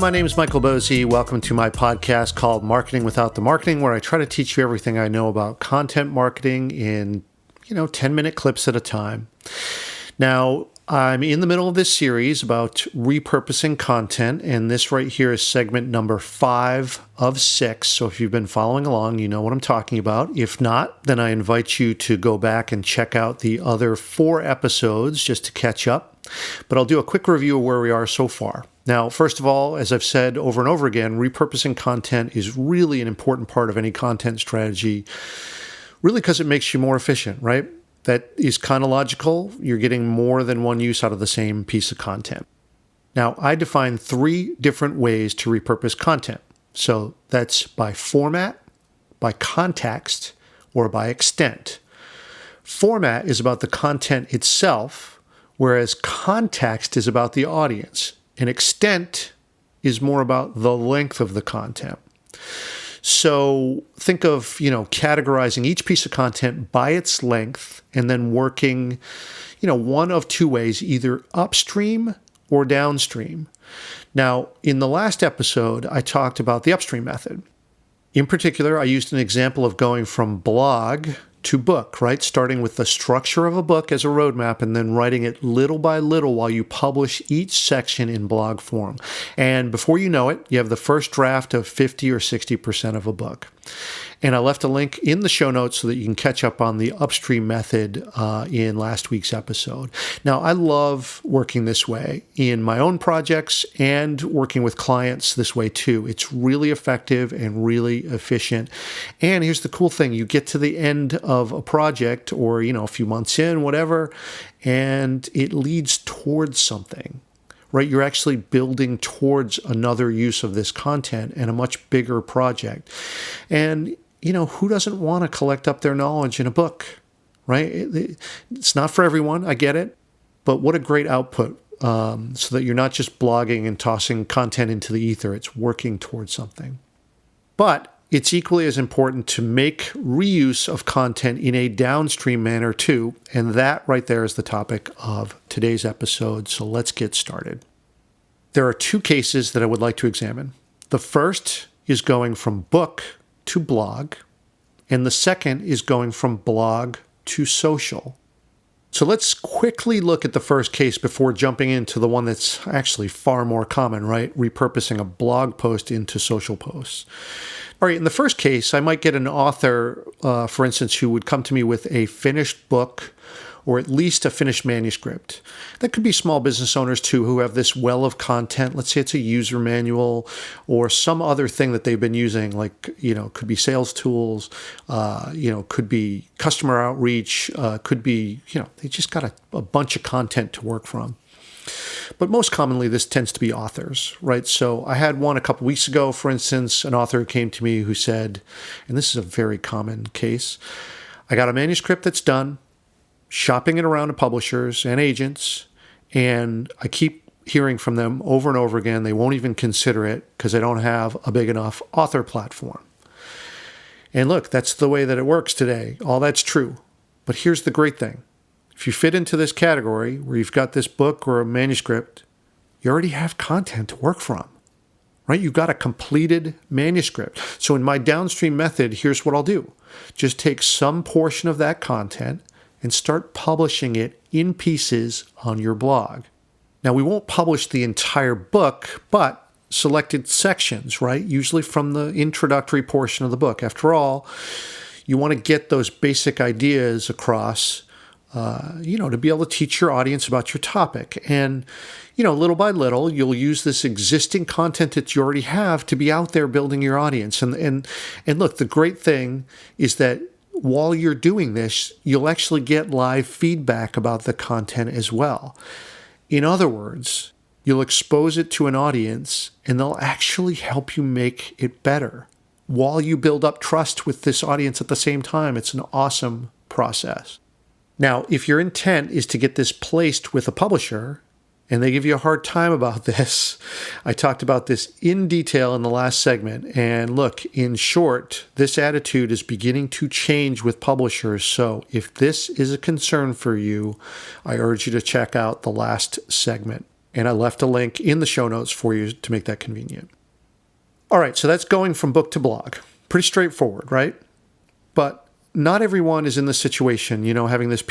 my name is Michael Bosey. Welcome to my podcast called Marketing Without the Marketing, where I try to teach you everything I know about content marketing in, 10-minute clips at a time. Now, I'm in the middle of this series about repurposing content, and this right here is segment number 5 of 6. So if you've been following along, you know what I'm talking about. If not, then I invite you to go back and check out the other 4 episodes just to catch up. But I'll do a quick review of where we are so far. Now, first of all, as I've said over and over again, repurposing content is really an important part of any content strategy, really because it makes you more efficient, right? That is kind of logical. You're getting more than one use out of the same piece of content. Now, I define 3 different ways to repurpose content. So that's by format, by context, or by extent. Format is about the content itself, whereas context is about the audience. And extent is more about the length of the content. So think of, categorizing each piece of content by its length and then working, one of 2 ways, either upstream or downstream. Now, in the last episode, I talked about the upstream method. In particular, I used an example of going from blog to book, right? Starting with the structure of a book as a roadmap and then writing it little by little while you publish each section in blog form. And before you know it, you have the first draft of 50 or 60% of a book. And I left a link in the show notes so that you can catch up on the upstream method in last week's episode. Now, I love working this way in my own projects and working with clients this way too. It's really effective and really efficient. And here's the cool thing. You get to the end of a project or, a few months in, whatever, and it leads towards something. Right? You're actually building towards another use of this content and a much bigger project. And, who doesn't want to collect up their knowledge in a book, right? It's not for everyone. I get it. But what a great output so that you're not just blogging and tossing content into the ether. It's working towards something. But it's equally as important to make reuse of content in a downstream manner too, and that right there is the topic of today's episode, so let's get started. There are 2 cases that I would like to examine. The first is going from book to blog, and the second is going from blog to social. So let's quickly look at the first case before jumping into the one that's actually far more common, right? Repurposing a blog post into social posts. All right, in the first case, I might get an author, for instance, who would come to me with a finished book or at least a finished manuscript. That could be small business owners too who have this well of content. Let's say it's a user manual or some other thing that they've been using, like, could be sales tools, could be customer outreach, could be, they just got a bunch of content to work from. But most commonly, this tends to be authors, right? So I had one a couple weeks ago, for instance, an author came to me who said, and this is a very common case, I got a manuscript that's done, shopping it around to publishers and agents, and I keep hearing from them over and over again, they won't even consider it because they don't have a big enough author platform. And look, that's the way that it works today. All that's true. But here's the great thing. If you fit into this category where you've got this book or a manuscript, you already have content to work from, right? You've got a completed manuscript. So in my downstream method, here's what I'll do. Just take some portion of that content and start publishing it in pieces on your blog. Now, we won't publish the entire book, but selected sections, right? Usually from the introductory portion of the book. After all, you want to get those basic ideas across to be able to teach your audience about your topic. And, little by little, you'll use this existing content that you already have to be out there building your audience. And look, the great thing is that while you're doing this, you'll actually get live feedback about the content as well. In other words, you'll expose it to an audience and they'll actually help you make it better while you build up trust with this audience at the same time. It's an awesome process. Now, if your intent is to get this placed with a publisher and they give you a hard time about this, I talked about this in detail in the last segment. And look, in short, this attitude is beginning to change with publishers. So if this is a concern for you, I urge you to check out the last segment. And I left a link in the show notes for you to make that convenient. All right, so that's going from book to blog. Pretty straightforward, right? But not everyone is in this situation, having this